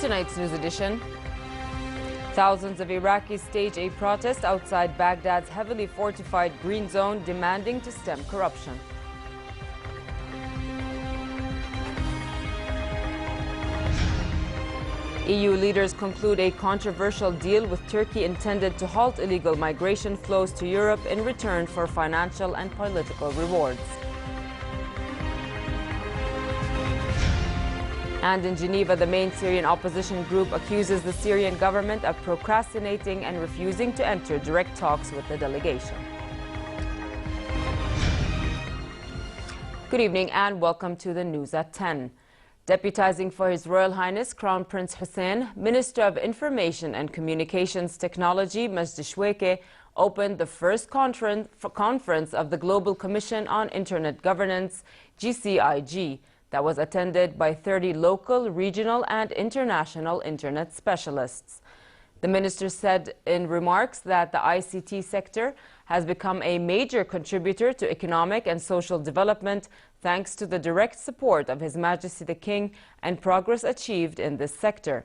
tonight's news edition. Thousands of Iraqis stage a protest outside Baghdad's heavily fortified Green Zone, demanding to stem corruption. EU leaders conclude a controversial deal with Turkey intended to halt illegal migration flows to Europe in return for financial and political rewards. And in Geneva, the main Syrian opposition group accuses the Syrian government of procrastinating and refusing to enter direct talks with the delegation. Good evening and welcome to the news at 10. Deputizing for His Royal Highness Crown Prince Hussein, Minister of Information and Communications Technology Majd Shweke opened the first conference of the Global Commission on Internet Governance, GCIG, that was attended by 30 local, regional and international internet specialists. The minister said in remarks that the ICT sector has become a major contributor to economic and social development thanks to the direct support of His Majesty the King and progress achieved in this sector.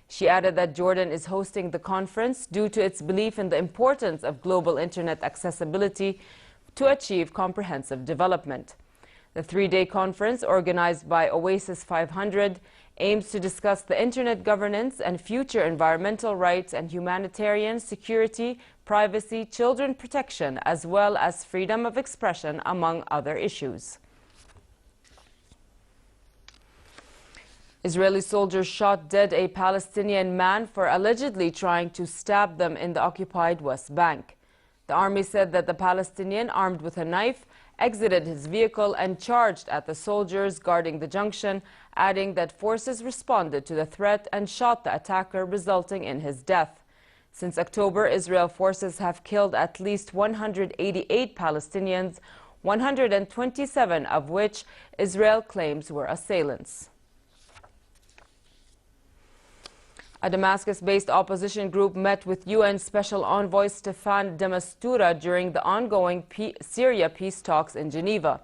She added that Jordan is hosting the conference due to its belief in the importance of global internet accessibility to achieve comprehensive development. The three-day conference, organized by Oasis 500, aims to discuss the internet governance and future environmental rights and humanitarian security, privacy, children protection, as well as freedom of expression, among other issues. Israeli soldiers shot dead a Palestinian man for allegedly trying to stab them in the occupied West Bank. The army said that the Palestinian, armed with a knife, exited his vehicle and charged at the soldiers guarding the junction, adding that forces responded to the threat and shot the attacker, resulting in his death. Since October, Israel forces have killed at least 188 Palestinians, 127 of which Israel claims were assailants. A Damascus-based opposition group met with UN Special Envoy Staffan de Mistura during the ongoing Syria peace talks in Geneva.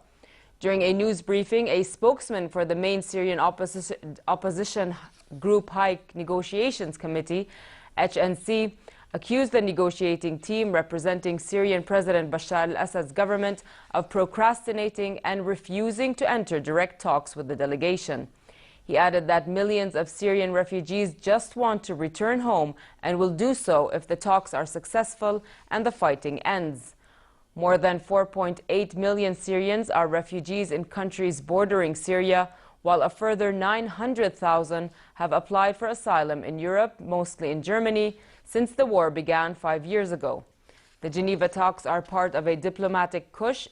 During a news briefing, a spokesman for the main Syrian opposition group High Negotiations Committee, HNC, accused the negotiating team representing Syrian President Bashar al-Assad's government of procrastinating and refusing to enter direct talks with the delegation. He added that millions of Syrian refugees just want to return home and will do so if the talks are successful and the fighting ends. More than 4.8 million Syrians are refugees in countries bordering Syria, while a further 900,000 have applied for asylum in Europe, mostly in Germany, since the war began 5 years ago. The Geneva talks are part of a diplomatic push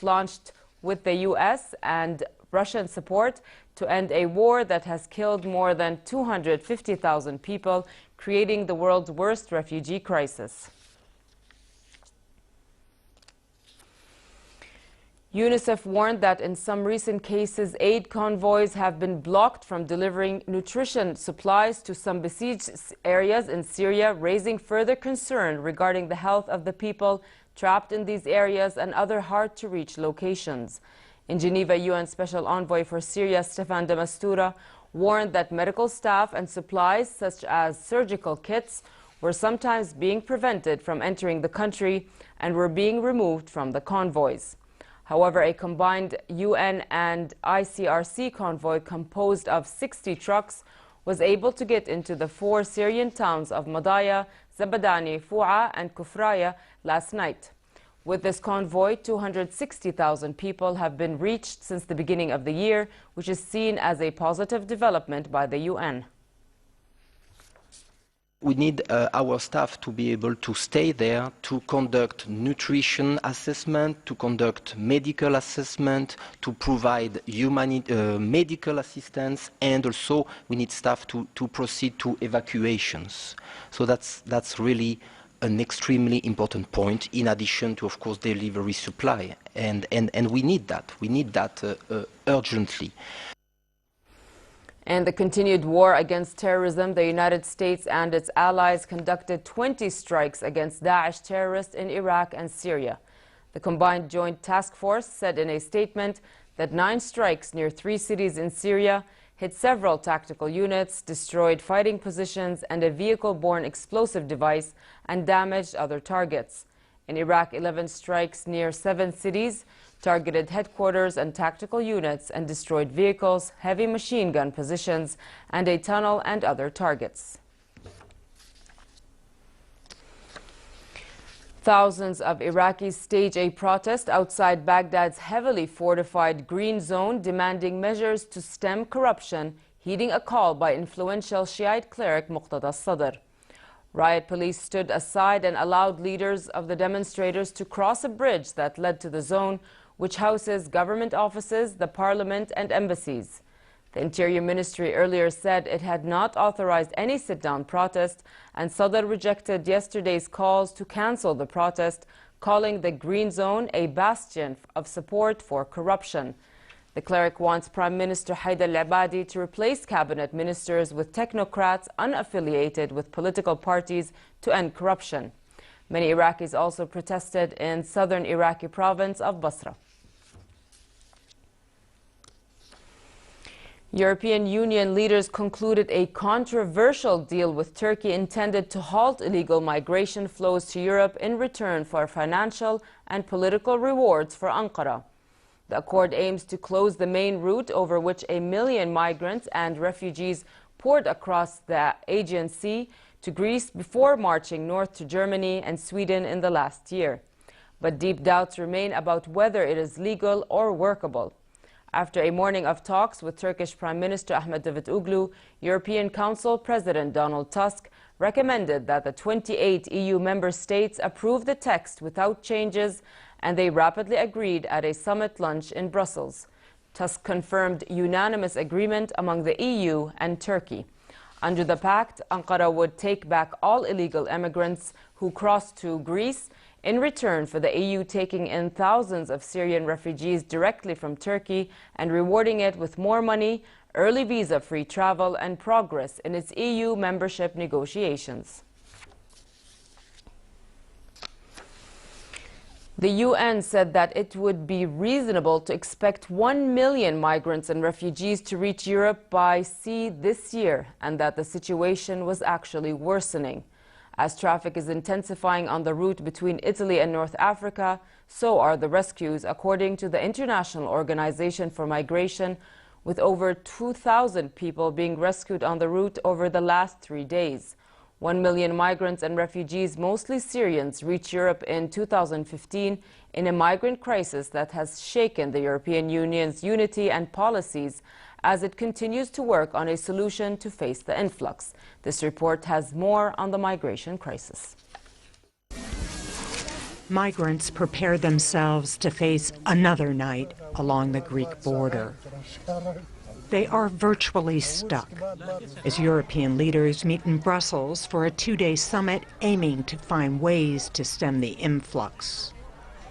launched with the US and Russian support to end a war that has killed more than 250,000 people, creating the world's worst refugee crisis. UNICEF warned that in some recent cases, aid convoys have been blocked from delivering nutrition supplies to some besieged areas in Syria, raising further concern regarding the health of the people trapped in these areas and other hard-to-reach locations. In Geneva, UN Special Envoy for Syria, Staffan de Mistura, warned that medical staff and supplies, such as surgical kits, were sometimes being prevented from entering the country and were being removed from the convoys. However, a combined UN and ICRC convoy composed of 60 trucks was able to get into the 4 Syrian towns of Madaya, Zabadani, Fu'a, and Kufraya last night. With this convoy, 260,000 people have been reached since the beginning of the year, which is seen as a positive development by the UN. We need our staff to be able to stay there, to conduct nutrition assessment, to conduct medical assessment, to provide medical assistance, and also we need staff to proceed to evacuations. So that's really an extremely important point, in addition to, of course, delivery supply. And we need that. We need that urgently. And the continued war against terrorism, the United States and its allies conducted 20 strikes against Daesh terrorists in Iraq and Syria. The combined joint task force said in a statement that 9 strikes near 3 cities in Syria, hit several tactical units, destroyed fighting positions and a vehicle-borne explosive device, and damaged other targets. In Iraq, 11 strikes near 7 cities targeted headquarters and tactical units and destroyed vehicles, heavy machine gun positions, and a tunnel and other targets. Thousands of Iraqis stage a protest outside Baghdad's heavily fortified Green Zone, demanding measures to stem corruption, heeding a call by influential Shiite cleric Muqtada Sadr. Riot police stood aside and allowed leaders of the demonstrators to cross a bridge that led to the zone, which houses government offices, the parliament, and embassies. The Interior Ministry earlier said it had not authorized any sit-down protest, and Sadr rejected yesterday's calls to cancel the protest, calling the Green Zone a bastion of support for corruption. The cleric wants Prime Minister Haider al-Abadi to replace cabinet ministers with technocrats unaffiliated with political parties to end corruption. Many Iraqis also protested in southern Iraqi province of Basra. European Union leaders concluded a controversial deal with Turkey intended to halt illegal migration flows to Europe in return for financial and political rewards for Ankara. The accord aims to close the main route over which 1 million migrants and refugees poured across the Aegean Sea to Greece before marching north to Germany and Sweden in the last year. But deep doubts remain about whether it is legal or workable. After a morning of talks with Turkish Prime Minister Ahmet Davutoglu, European Council President Donald Tusk recommended that the 28 EU member states approve the text without changes, and they rapidly agreed at a summit lunch in Brussels. Tusk confirmed unanimous agreement among the EU and Turkey. Under the pact, Ankara would take back all illegal immigrants who crossed to Greece in return for the EU taking in thousands of Syrian refugees directly from Turkey and rewarding it with more money, early visa-free travel, and progress in its EU membership negotiations. The UN said that it would be reasonable to expect 1 million migrants and refugees to reach Europe by sea this year, and that the situation was actually worsening. As traffic is intensifying on the route between Italy and North Africa, so are the rescues, according to the International Organization for Migration, with over 2,000 people being rescued on the route over the last 3 days. 1 million migrants and refugees, mostly Syrians, reached Europe in 2015 in a migrant crisis that has shaken the European Union's unity and policies as it continues to work on a solution to face the influx. This report has more on the migration crisis. Migrants prepare themselves to face another night along the Greek border. They are virtually stuck as European leaders meet in Brussels for a 2-day summit aiming to find ways to stem the influx.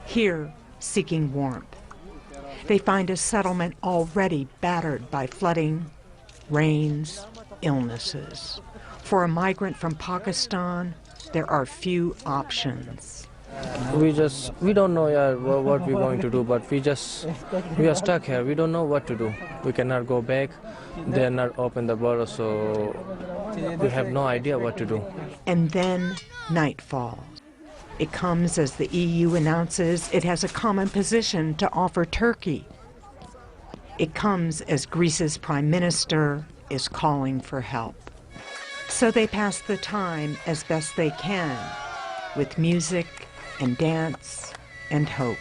Here, seeking warmth, they find a settlement already battered by flooding, rains, illnesses. For a migrant from Pakistan, there are few options. We don't know what we're going to do, but we are stuck here. We don't know what to do. We cannot go back. They're not open the border, so we have no idea what to do. And then night falls. It comes as the EU announces it has a common position to offer Turkey. It comes as Greece's prime minister is calling for help. So they pass the time as best they can, with music and dance and hope.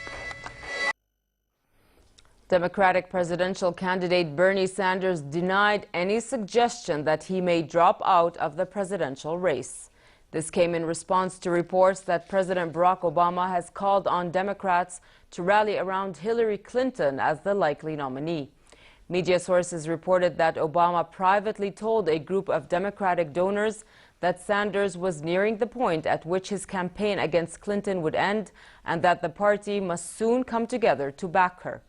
Democratic presidential candidate Bernie Sanders denied any suggestion that he may drop out of the presidential race. This came in response to reports that President Barack Obama has called on Democrats to rally around Hillary Clinton as the likely nominee. Media sources reported that Obama privately told a group of Democratic donors that Sanders was nearing the point at which his campaign against Clinton would end and that the party must soon come together to back her.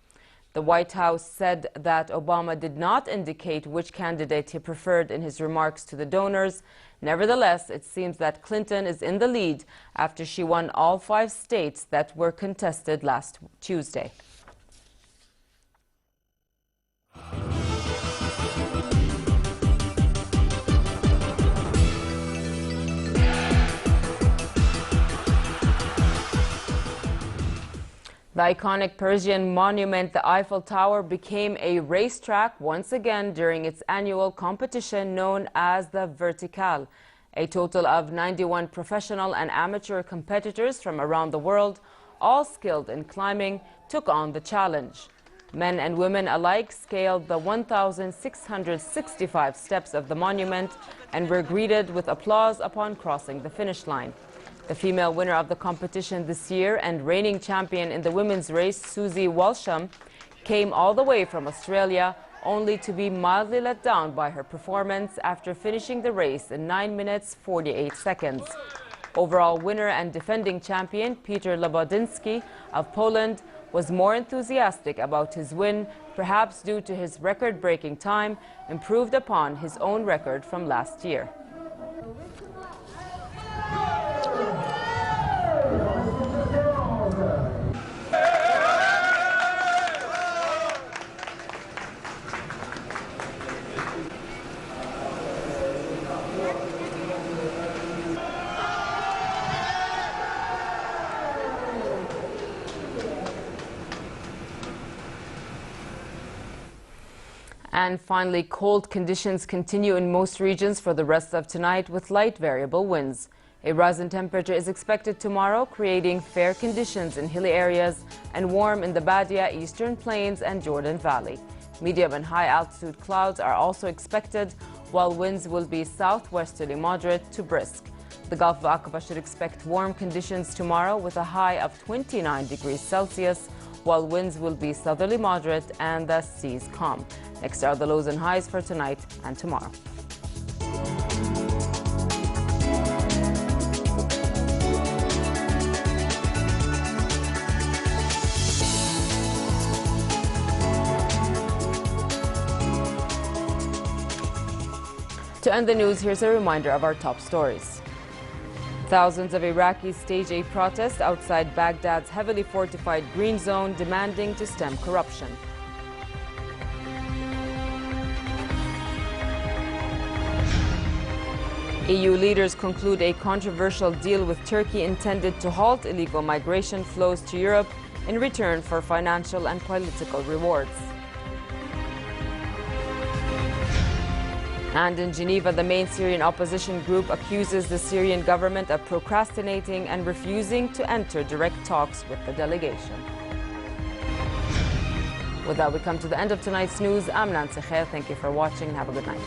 The White House said that Obama did not indicate which candidate he preferred in his remarks to the donors. Nevertheless, it seems that Clinton is in the lead after she won all 5 states that were contested last Tuesday. The iconic Persian monument, the Eiffel Tower, became a racetrack once again during its annual competition known as the Vertical. A total of 91 professional and amateur competitors from around the world, all skilled in climbing, took on the challenge. Men and women alike scaled the 1,665 steps of the monument and were greeted with applause upon crossing the finish line. The female winner of the competition this year and reigning champion in the women's race, Susie Walsham, came all the way from Australia, only to be mildly let down by her performance after finishing the race in 9 minutes 48 seconds. Overall winner and defending champion Peter Lobodinsky of Poland was more enthusiastic about his win, perhaps due to his record-breaking time, improved upon his own record from last year. And finally, cold conditions continue in most regions for the rest of tonight with light variable winds. A rise in temperature is expected tomorrow, creating fair conditions in hilly areas and warm in the Badia, Eastern Plains and Jordan Valley. Medium and high altitude clouds are also expected, while winds will be southwesterly moderate to brisk. The Gulf of Aqaba should expect warm conditions tomorrow with a high of 29 degrees Celsius, while winds will be southerly moderate and the seas calm. Next are the lows and highs for tonight and tomorrow. To end the news, here's a reminder of our top stories. Thousands of Iraqis stage a protest outside Baghdad's heavily fortified Green Zone, demanding to stem corruption. EU leaders conclude a controversial deal with Turkey intended to halt illegal migration flows to Europe in return for financial and political rewards. And in Geneva, the main Syrian opposition group accuses the Syrian government of procrastinating and refusing to enter direct talks with the delegation. With that, we come to the end of tonight's news. I'm Nancy Khair. Thank you for watching and have a good night.